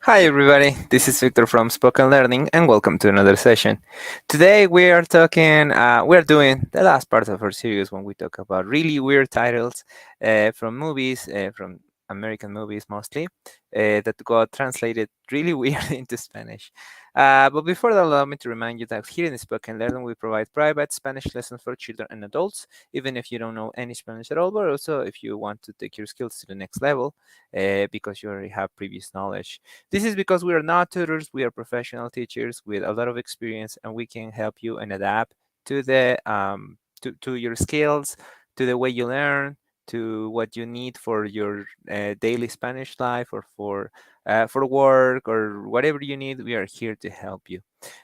Hi, everybody. This is Victor from Spoken Learning, and welcome to another session. Today, we're doing the last part of our series when we talk about really weird titles from movies, from American movies mostly, that got translated really weird into Spanish. But before that, allow me to remind you that here in Spoken Learning, we provide private Spanish lessons for children and adults, even if you don't know any Spanish at all, but also if you want to take your skills to the next level because you already have previous knowledge. This is because we are not tutors, we are professional teachers with a lot of experience, and we can help you and adapt to to your skills, to the way you learn, to what you need for your daily Spanish life or for work or whatever you need. We are here to help you.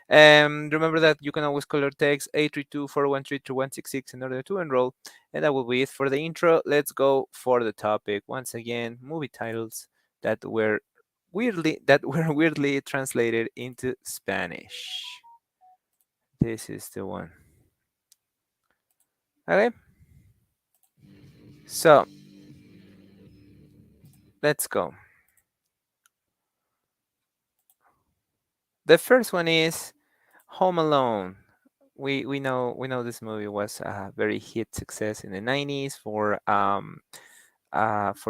Remember that you can always call or text 832-413-2166 in order to enroll. And that will be it for the intro. Let's go for the topic. Once again, movie titles that were weirdly translated into Spanish. This is the one. Okay, so let's go. The first one is Home Alone. We know this movie was a very hit success in the 90s for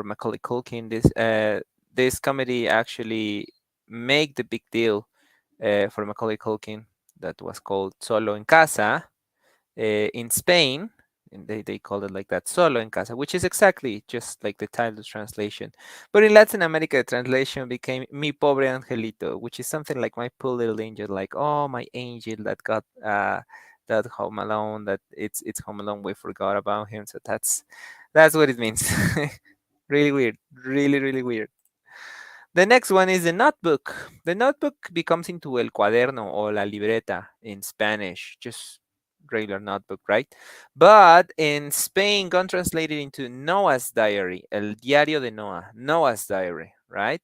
Macaulay Culkin. This comedy actually made the big deal for Macaulay Culkin that was called Solo en Casa in Spain. And they call it like that, Solo en Casa, which is exactly just like the title translation. But in Latin America, the translation became Mi Pobre Angelito, which is something like my poor little angel, like, oh, my angel that got that Home Alone, that it's Home Alone, we forgot about him. So that's what it means. Really weird, really weird. The next one is the notebook. The notebook becomes into el cuaderno or la libreta in Spanish, just regular notebook, right? But in Spain, got translated into Noah's diary, el diario de Noah, Noah's diary, right?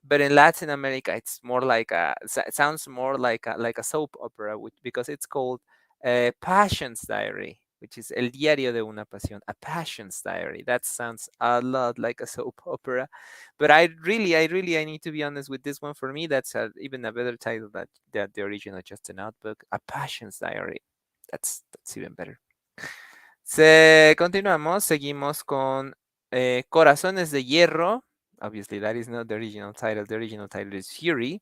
But in Latin America, it's more like it sounds more like a soap opera, because it's called Passion's Diary, which is El Diario de una Pasión, a Passion's Diary. That sounds a lot like a soap opera, but I need to be honest with this one. For me, that's even a better title that the original, just a notebook, a Passion's Diary. That's even better. Continuamos, seguimos con Corazones de Hierro. Obviously, that is not the original title. The original title is Fury.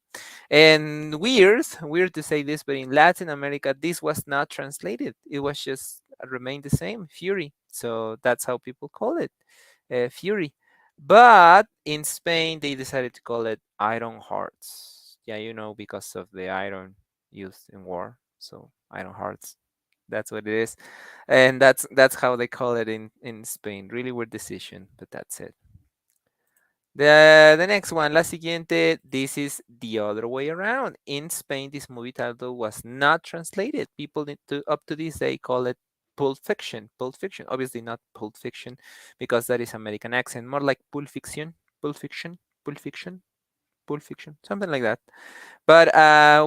And weird to say this, but in Latin America, this was not translated. It was just remained the same, Fury. So that's how people call it, Fury. But in Spain, they decided to call it Iron Hearts. Yeah, because of the iron used in war. So Iron Hearts. That's what it is, and that's how they call it in Spain. Really weird decision, but that's it. The next one, la siguiente. This is the other way around. In Spain, this movie title was not translated. People need to up to this day call it Pulp Fiction. Pulp Fiction, obviously not Pulp Fiction, because that is American accent. More like Pulp Fiction. Pulp Fiction. Pulp Fiction. Pulp Fiction. Something like that. But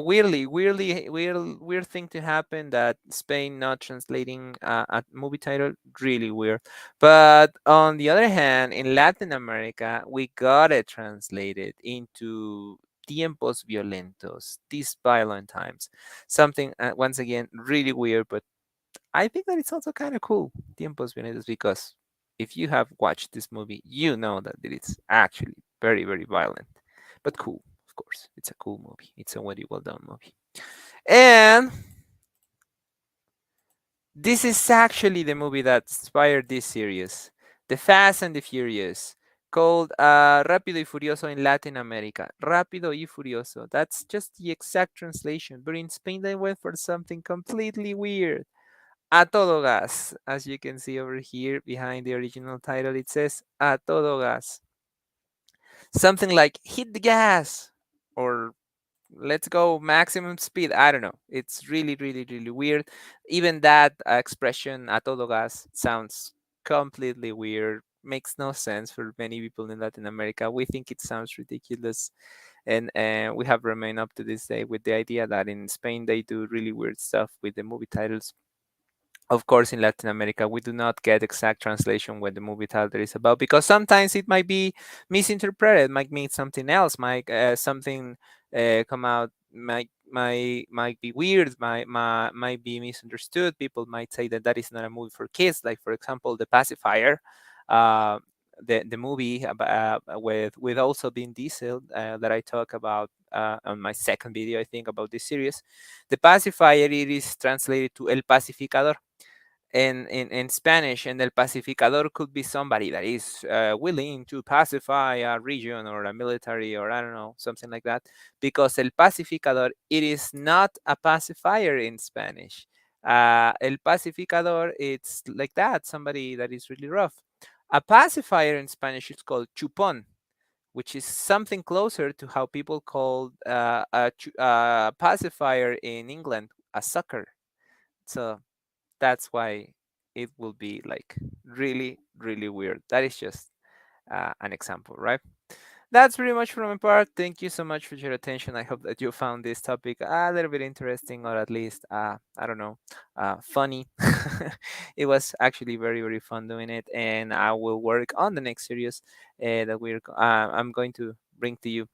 weird thing to happen, that Spain not translating a movie title, really weird. But on the other hand, in Latin America, we got it translated into tiempos violentos, these violent times. Something once again really weird, but I think that it's also kind of cool, tiempos violentos, because if you have watched this movie, you know that it is actually very violent, but cool. Of course, it's a cool movie. It's a very well done movie. And this is actually the movie that inspired this series, The Fast and the Furious, called Rápido y Furioso in Latin America. Rápido y Furioso. That's just the exact translation. But in Spain, they went for something completely weird. A todo gas. As you can see over here behind the original title, it says A todo gas. Something like hit the gas or let's go maximum speed. I don't know. It's really weird. Even that expression a todo gas sounds completely weird. Makes no sense for many people in Latin America. We think it sounds ridiculous, and we have remained up to this day with the idea that in Spain they do really weird stuff with the movie titles. Of course, in Latin America, we do not get exact translation what the movie title is about, because sometimes it might be misinterpreted, might mean something else, might something come out, might be weird, might be misunderstood. People might say that that is not a movie for kids. Like, for example, The Pacifier, uh, the movie with also Vin Diesel, that I talk about on my second video, I think, about this series. The Pacifier, it is translated to El Pacificador in Spanish, and el pacificador could be somebody that is willing to pacify a region or a military, or I don't know, something like that. Because el pacificador, it is not a pacifier in Spanish. El pacificador, it's like that, somebody that is really rough. A pacifier in Spanish is called chupon, which is something closer to how people call a pacifier in England a sucker. So that's why it will be like really, really weird. That is just an example, right? That's pretty much from my part. Thank you so much for your attention. I hope that you found this topic a little bit interesting, or at least, I don't know, funny. It was actually very, very fun doing it, and I will work on the next series that I'm going to bring to you.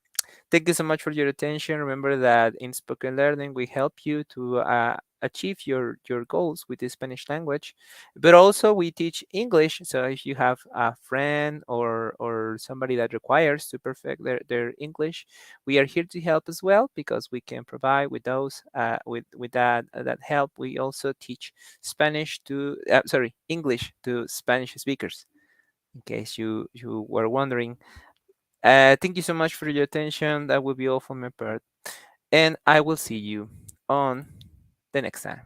Thank you so much for your attention. Remember that in spoken learning, we help you to achieve your goals with the Spanish language, but also we teach English. So if you have a friend or somebody that requires to perfect their English, we are here to help as well, because we can provide with those with that help. We also teach English to Spanish speakers. In case you were wondering, thank you so much for your attention. That will be all from my part. And I will see you on the next time.